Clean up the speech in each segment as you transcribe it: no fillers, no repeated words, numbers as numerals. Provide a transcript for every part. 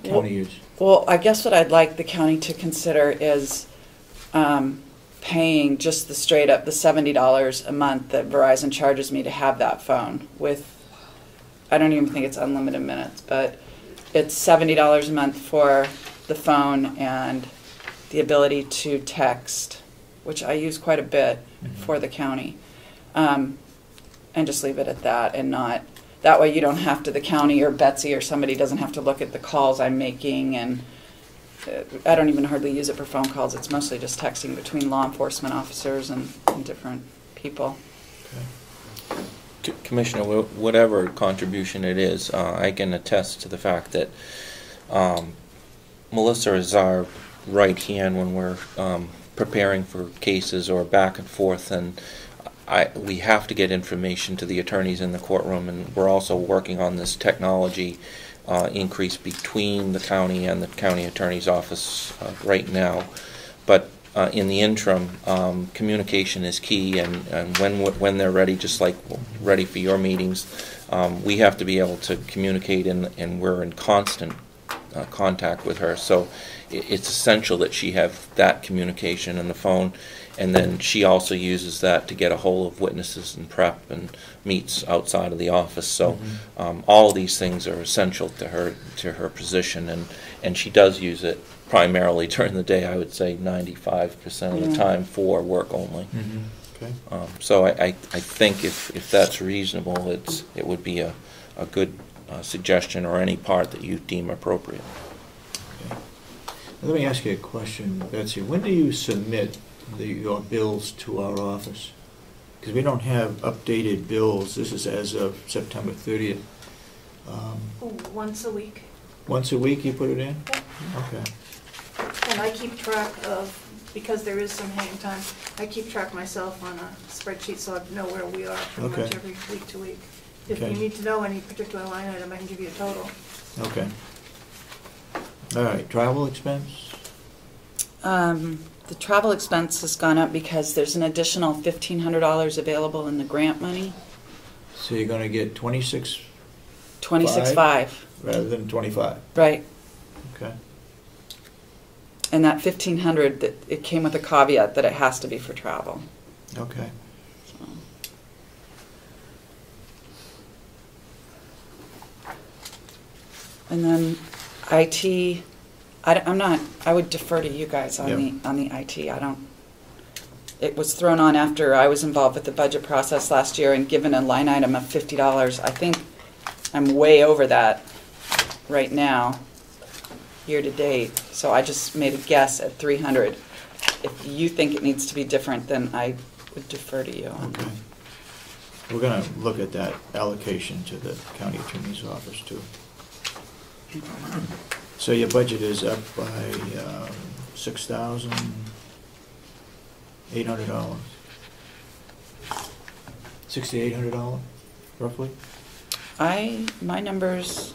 county is? Well, I guess what I'd like the county to consider is paying just the straight up the $70 a month that Verizon charges me to have that phone with, I don't even think it's unlimited minutes, but it's $70 a month for the phone and the ability to text, which I use quite a bit for the county, and just leave it at that, and not, that way you don't have to, the county or Betsy or somebody doesn't have to look at the calls I'm making, and I don't even hardly use it for phone calls. It's mostly just texting between law enforcement officers and different people. Okay. Commissioner, whatever contribution it is, I can attest to the fact that Melissa is our right hand when we're preparing for cases or back and forth, and we have to get information to the attorneys in the courtroom, and we're also working on this technology increase between the county and the county attorney's office right now. But in the interim, communication is key, and when they're ready, just like ready for your meetings, we have to be able to communicate, and we're in constant contact with her. So it's essential that she have that communication on the phone, and then she also uses that to get a hold of witnesses and prep and meets outside of the office. So all of these things are essential to her position, and she does use it primarily during the day. I would say 95% of the time for work only. Okay. So I think if that's reasonable, it would be a good suggestion, or any part that you deem appropriate. Okay. Let me ask you a question, Betsy. When do you submit your bills to our office? Because we don't have updated bills. This is as of September 30th. Once a week. Once a week you put it in? Yeah. Okay. And I keep track of, because there is some hang time, I keep track myself on a spreadsheet so I know where we are pretty much every week to week. If you need to know any particular line item, I can give you a total. Okay. All right. Travel expense? The travel expense has gone up because there's an additional $1,500 available in the grant money. So you're going to get $26,500 rather than 25. Right. Okay. And that $1,500, that it came with a caveat that it has to be for travel. Okay. So. And then IT, I would defer to you guys on the IT. It was thrown on after I was involved with the budget process last year, and given a line item of $50, I think I'm way over that right now, year to date. So I just made a guess at $300. If you think it needs to be different, then I would defer to you. Okay. We're going to look at that allocation to the county attorney's office too. So your budget is up by $6,800. $6,800 roughly. My numbers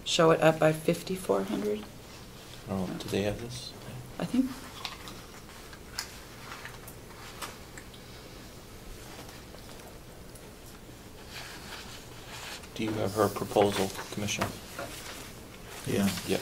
show it up by $5,400. Oh, do they have this? I think. Do you have her proposal, Commissioner? Yeah. Yep.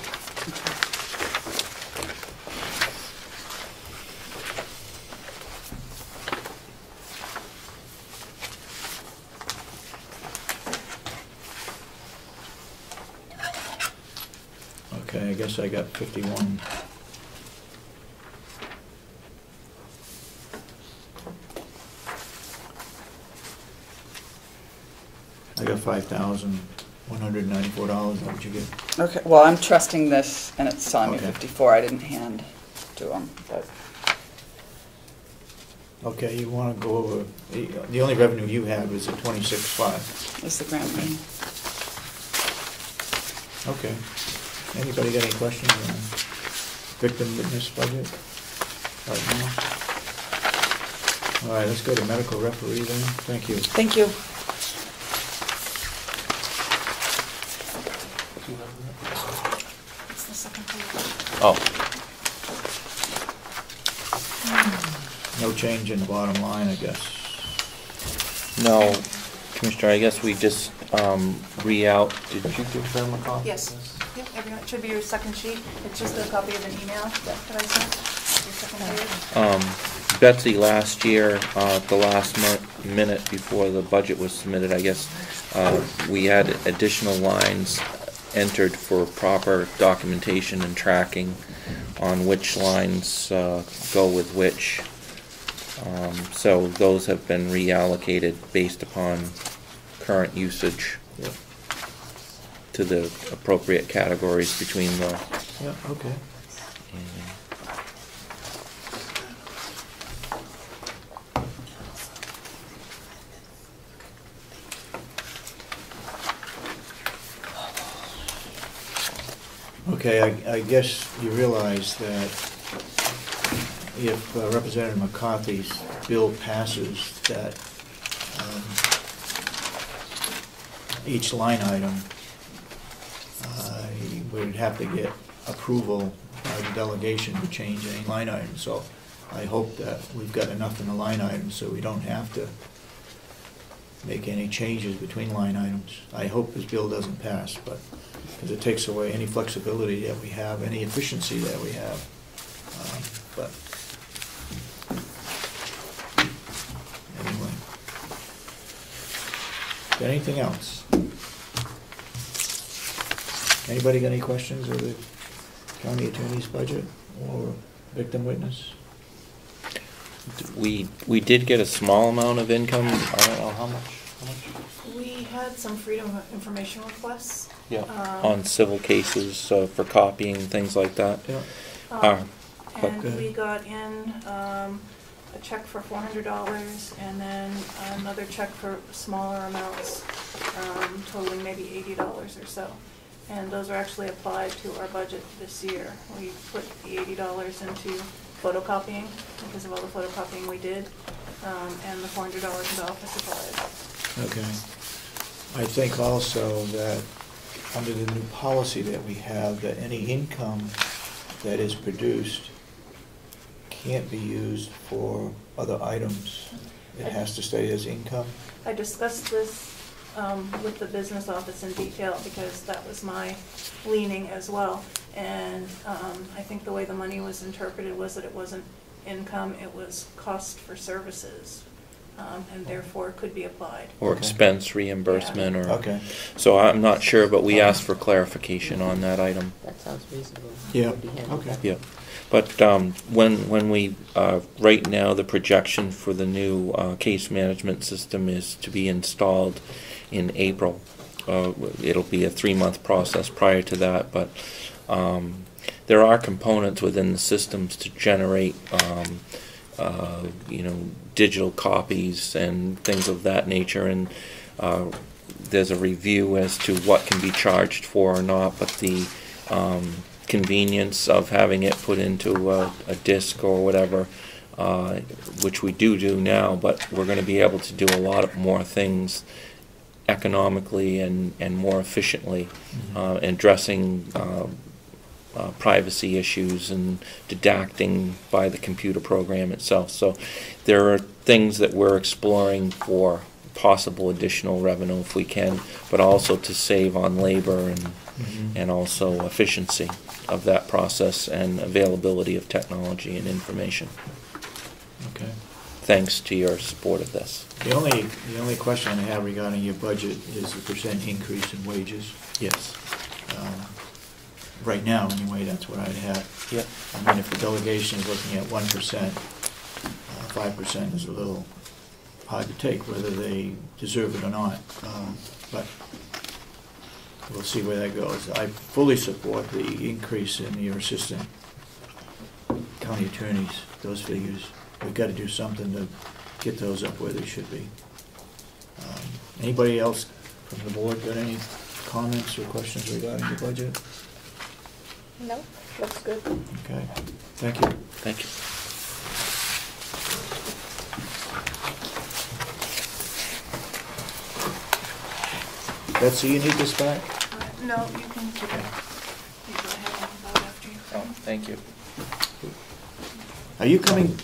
Okay, I guess I got 51. I got $5,194. What would you get? Okay, well, I'm trusting this, and it's telling me Okay. 54. I didn't hand to them, but. Okay, you want to go over, the only revenue you have is at 26.5. It's the grant money. Okay. Anybody got any questions on victim witness budget right now? All right, let's go to medical referee then. Thank you. Thank you. It's the second page. Oh. No change in the bottom line, I guess. No, Commissioner, I guess we just re-out. Did you give them a copy? Yes. of this? Yep, everyone, it should be your second sheet. It's just a copy of an email that I sent. Your second page. Betsy, last year, the last minute before the budget was submitted, I guess, we had additional lines entered for proper documentation and tracking on which lines go with which. So those have been reallocated based upon current usage to the appropriate categories between the... Yeah, okay. Okay, I guess you realize that if Representative McCarthy's bill passes, that each line item would have to get approval by the delegation to change any line item. So I hope that we've got enough in the line items so we don't have to make any changes between line items. I hope this bill doesn't pass, but because it takes away any flexibility that we have, any efficiency that we have. But anyway, anything else? Anybody got any questions of the county attorney's budget or victim witness? We did get a small amount of income. I don't know how much. We had some freedom of information requests. Yeah. On civil cases for copying, things like that. Yeah. And we got in a check for $400 and then another check for smaller amounts, totaling maybe $80 or so. And those are actually applied to our budget this year. We put the $80 into photocopying because of all the photocopying we did, and the $400 into office supplies. Okay. I think also that under the new policy that we have, that any income that is produced can't be used for other items. It has to stay as income. I discussed this with the business office in detail because that was my leaning as well. And I think the way the money was interpreted was that it wasn't income, it was cost for services. And therefore could be applied. Or expense reimbursement, Yeah. or... Okay. So I'm not sure, but we asked for clarification on that item. That sounds reasonable. Yeah, Would be handled okay. that. Yeah. But when we, right now, the projection for the new case management system is to be installed in April. It'll be a 3-month process prior to that, but there are components within the systems to generate digital copies and things of that nature, and there's a review as to what can be charged for or not, but the convenience of having it put into a disk or whatever, which we do now, but we're going to be able to do a lot more things economically and more efficiently, addressing privacy issues and deducting by the computer program itself. So there are things that we're exploring for possible additional revenue if we can, but also to save on labor and also efficiency of that process and availability of technology and information. Okay. Thanks to your support of this. The only question I have regarding your budget is the % increase in wages. Yes. Right now, anyway, that's what I'd have. Yep. I mean, if the delegation is looking at 1%, 5% is a little hard to take, whether they deserve it or not. But we'll see where that goes. I fully support the increase in your assistant county attorneys, those figures. We've got to do something to get those up where they should be. Anybody else from the board got any comments or questions regarding the budget? No, looks good. Okay, thank you. Thank you. Betsy, you need this back? No, you can keep it. You go ahead and vote after you. Oh, thank you. Are you coming,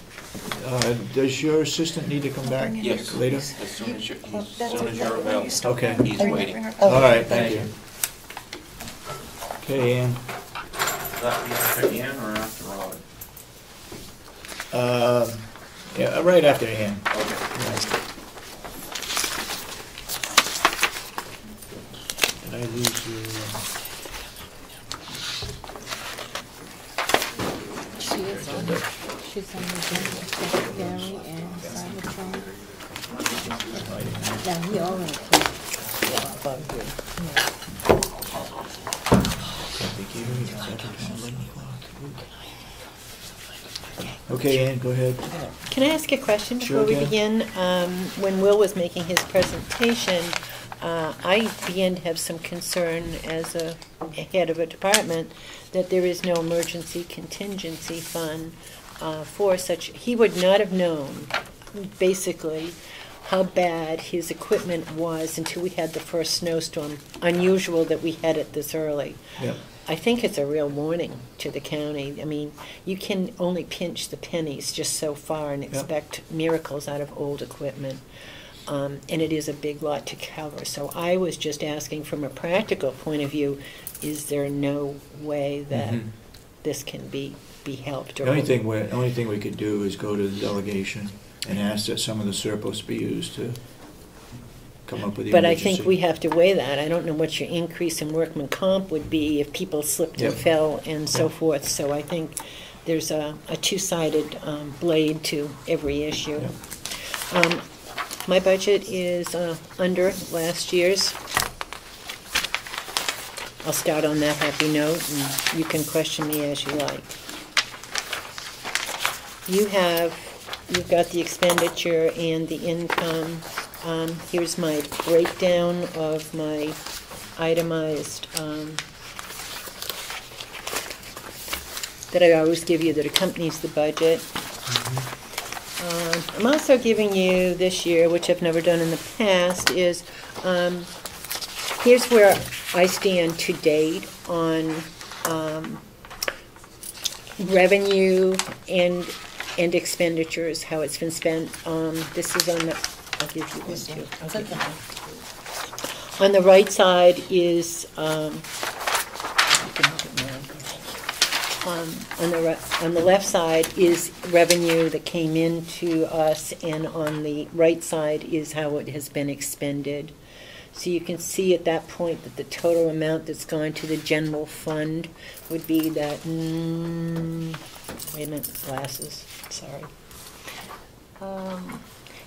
does your assistant need to come back Yes. later? As soon as you're That's exactly what you still Okay. have. He's waiting. All right, thank you. Okay, Ann. Is that be after Ann or after Robin? Yeah, right after Ann. Okay. Did I lose you? She is on, she's on the agenda, Secretary and Cybertron. Now, he already came. Okay, Ann, go ahead. Can I ask a question before Sure we can. begin? When Will was making his presentation, I began to have some concern as a head of a department that there is no emergency contingency fund for such. He would not have known, basically, how bad his equipment was until we had the first snowstorm. Unusual that we had it this early. Yep. I think it's a real warning to the county. I mean, you can only pinch the pennies just so far and expect miracles out of old equipment. And it is a big lot to cover. So I was just asking from a practical point of view, is there no way that this can be helped? The only thing we could do is go to the delegation and ask that some of the surplus be used to come up with the But I emergency. think we have to weigh that. I don't know what your increase in workman comp would be if people slipped and Yep. fell and so Yep. forth. So I think there's a two-sided blade to every issue. Yep. My budget is under last year's. I'll start on that happy note, and you can question me as you like. You've got the expenditure and the income. Here's my breakdown of my itemized, that I always give you that accompanies the budget. I'm also giving you this year, which I've never done in the past, is here's where I stand to date on revenue and expenditures, how it's been spent. This is on the, I'll give you one too. On the right side is, on the left side is revenue that came into us, and on the right side is how it has been expended. So you can see at that point that the total amount that's gone to the general fund would be that, wait a minute, glasses, sorry.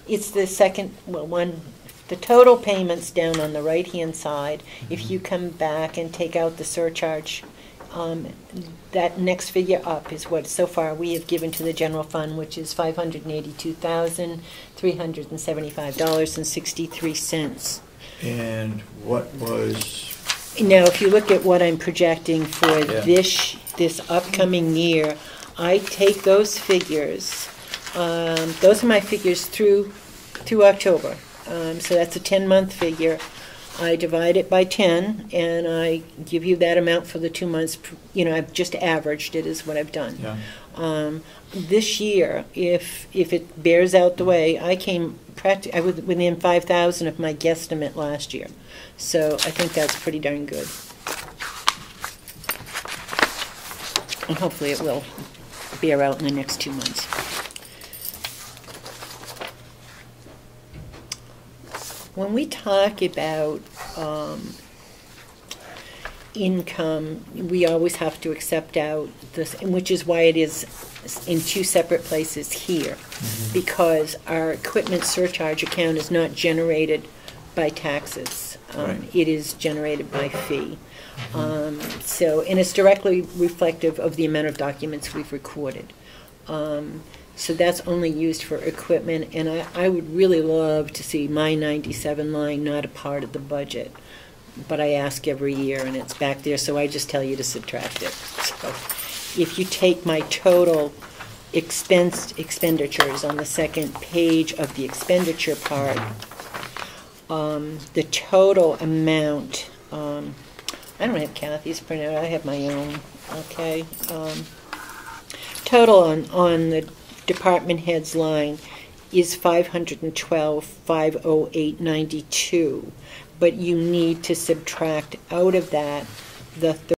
It's the second, well, the total payments down on the right-hand side. If you come back and take out the surcharge, that next figure up is what so far we have given to the general fund, which is $582,375.63. And what was... Now, if you look at what I'm projecting for this upcoming year, I take those figures. Those are my figures through October. So that's a 10-month figure. I divide it by 10, and I give you that amount for the 2 months. You know, I've just averaged it is what I've done. Yeah. This year, if it bears out the way, I came I was within 5,000 of my guesstimate last year. So I think that's pretty darn good. And hopefully it will bear out in the next 2 months. When we talk about income, we always have to accept out this, which is why it is in two separate places here, because our equipment surcharge account is not generated by taxes. Right. It is generated by fee. So, and it's directly reflective of the amount of documents we've recorded. So that's only used for equipment, and I would really love to see my 97 line not a part of the budget. But I ask every year, and it's back there, so I just tell you to subtract it. So if you take my total expenditures on the second page of the expenditure part, the total amount, I don't have Kathy's printout, I have my own, okay? Total on the department head's line is $512,508.92, but you need to subtract out of that the